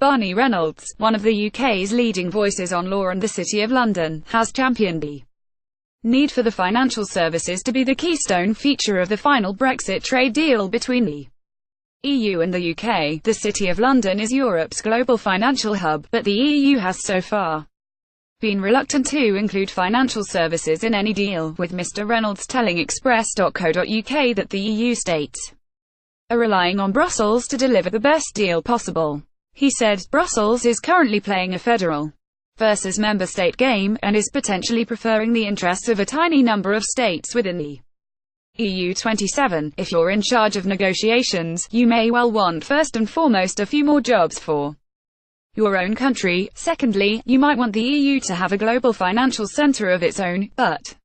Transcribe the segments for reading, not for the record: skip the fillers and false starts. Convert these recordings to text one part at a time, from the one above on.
Barney Reynolds, one of the UK's leading voices on law and the City of London, has championed the need for the financial services to be the keystone feature of the final Brexit trade deal between the EU and the UK. The City of London is Europe's global financial hub, but the EU has so far been reluctant to include financial services in any deal, with Mr Reynolds telling Express.co.uk that the EU states are relying on Brussels to deliver the best deal possible. He said, "Brussels is currently playing a federal versus member state game, and is potentially preferring the interests of a tiny number of states within the EU27. If you're in charge of negotiations, you may well want first and foremost a few more jobs for your own country. Secondly, you might want the EU to have a global financial centre of its own, but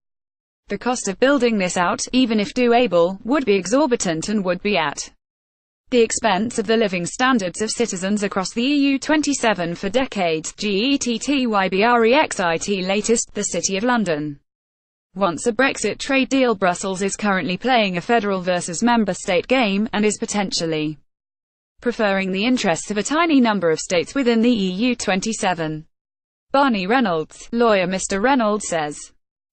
the cost of building this out, even if doable, would be exorbitant and would be at the expense of the living standards of citizens across the EU27 for decades." GETTYBREXIT latest, The City of London wants a Brexit trade deal. Brussels is currently playing a federal versus member state game, and is potentially preferring the interests of a tiny number of states within the EU27. Barney Reynolds, lawyer Mr Reynolds, says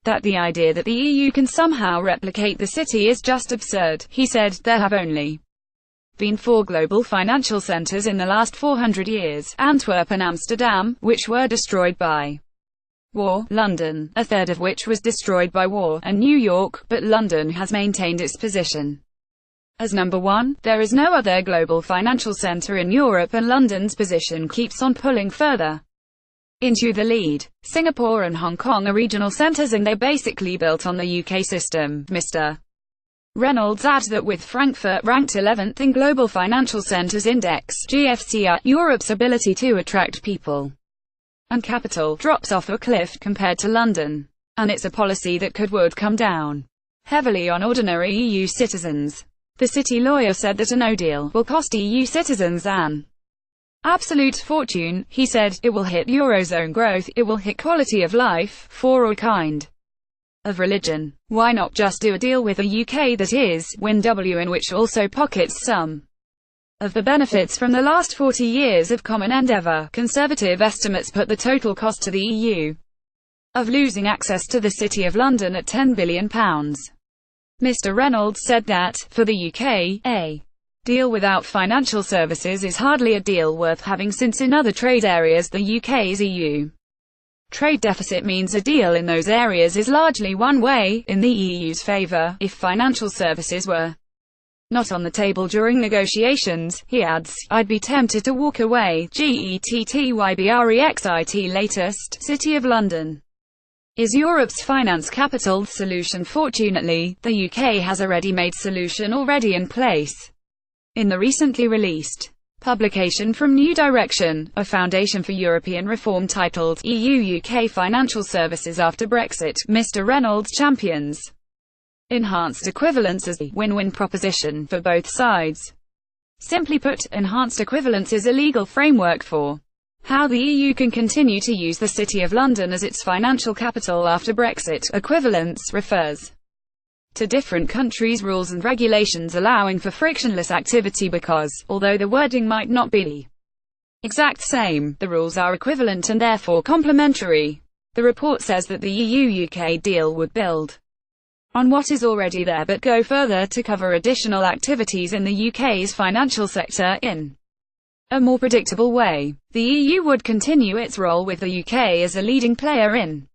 that the idea that the EU can somehow replicate the city is just absurd. He said, "There have only been 4 global financial centres in the last 400 years, Antwerp and Amsterdam, which were destroyed by war, London, a third of which was destroyed by war, and New York, but London has maintained its position as number 1. There is no other global financial centre in Europe, and London's position keeps on pulling further into the lead. Singapore and Hong Kong are regional centres, and they're basically built on the UK system." Mr Reynolds adds that with Frankfurt ranked 11th in Global Financial Centres Index (GFCI), Europe's ability to attract people and capital drops off a cliff compared to London, and it's a policy that would come down heavily on ordinary EU citizens. The city lawyer said that a no deal will cost EU citizens an absolute fortune. He said, "It will hit Eurozone growth, it will hit quality of life, for all kind of religion. Why not just do a deal with a UK that is win-w, in which also pockets some of the benefits from the last 40 years of common endeavour?" Conservative estimates put the total cost to the EU of losing access to the City of London at £10 billion. Mr Reynolds said that, for the UK, a deal without financial services is hardly a deal worth having, since in other trade areas the UK's EU trade deficit means a deal in those areas is largely one way, in the EU's favour. If financial services were not on the table during negotiations, he adds, "I'd be tempted to walk away." GETTYBREXIT latest, City of London is Europe's finance capital solution. Fortunately, the UK has a ready-made solution already in place. In the recently released publication from New Direction, a Foundation for European Reform titled EU-UK Financial Services After Brexit, Mr Reynolds champions enhanced equivalence as a win-win proposition for both sides. Simply put, enhanced equivalence is a legal framework for how the EU can continue to use the City of London as its financial capital after Brexit. Equivalence refers to different countries' rules and regulations allowing for frictionless activity because, although the wording might not be the exact same, the rules are equivalent and therefore complementary. The report says that the EU-UK deal would build on what is already there but go further to cover additional activities in the UK's financial sector in a more predictable way. The EU would continue its role with the UK as a leading player in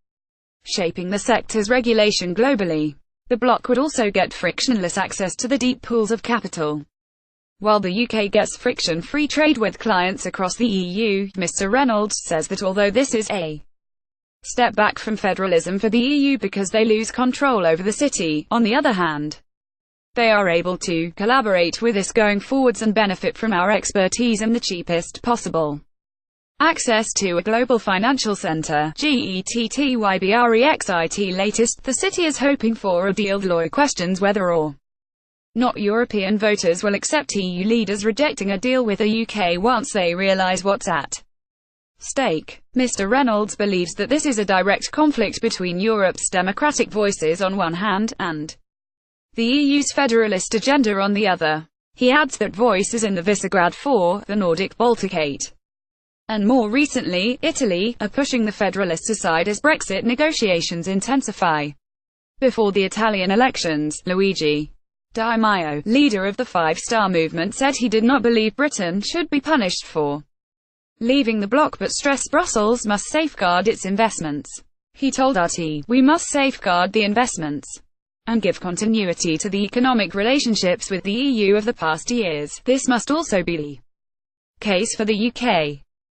shaping the sector's regulation globally. The bloc would also get frictionless access to the deep pools of capital, while the UK gets friction-free trade with clients across the EU. Mr Reynolds says that although this is a step back from federalism for the EU because they lose control over the city, on the other hand, they are able to collaborate with us going forwards and benefit from our expertise and the cheapest possible access to a global financial centre. GETTYBREXIT latest, the city is hoping for a deal. The lawyer questions whether or not European voters will accept EU leaders rejecting a deal with the UK once they realise what's at stake. Mr Reynolds believes that this is a direct conflict between Europe's democratic voices on one hand, and the EU's federalist agenda on the other. He adds that voice is in the Visegrad 4, the Nordic Baltic 8, and more recently, Italy, are pushing the Federalists aside as Brexit negotiations intensify. Before the Italian elections, Luigi Di Maio, leader of the Five Star Movement, said he did not believe Britain should be punished for leaving the bloc but stressed Brussels must safeguard its investments. He told RT, "We must safeguard the investments and give continuity to the economic relationships with the EU of the past years. This must also be the case for the UK."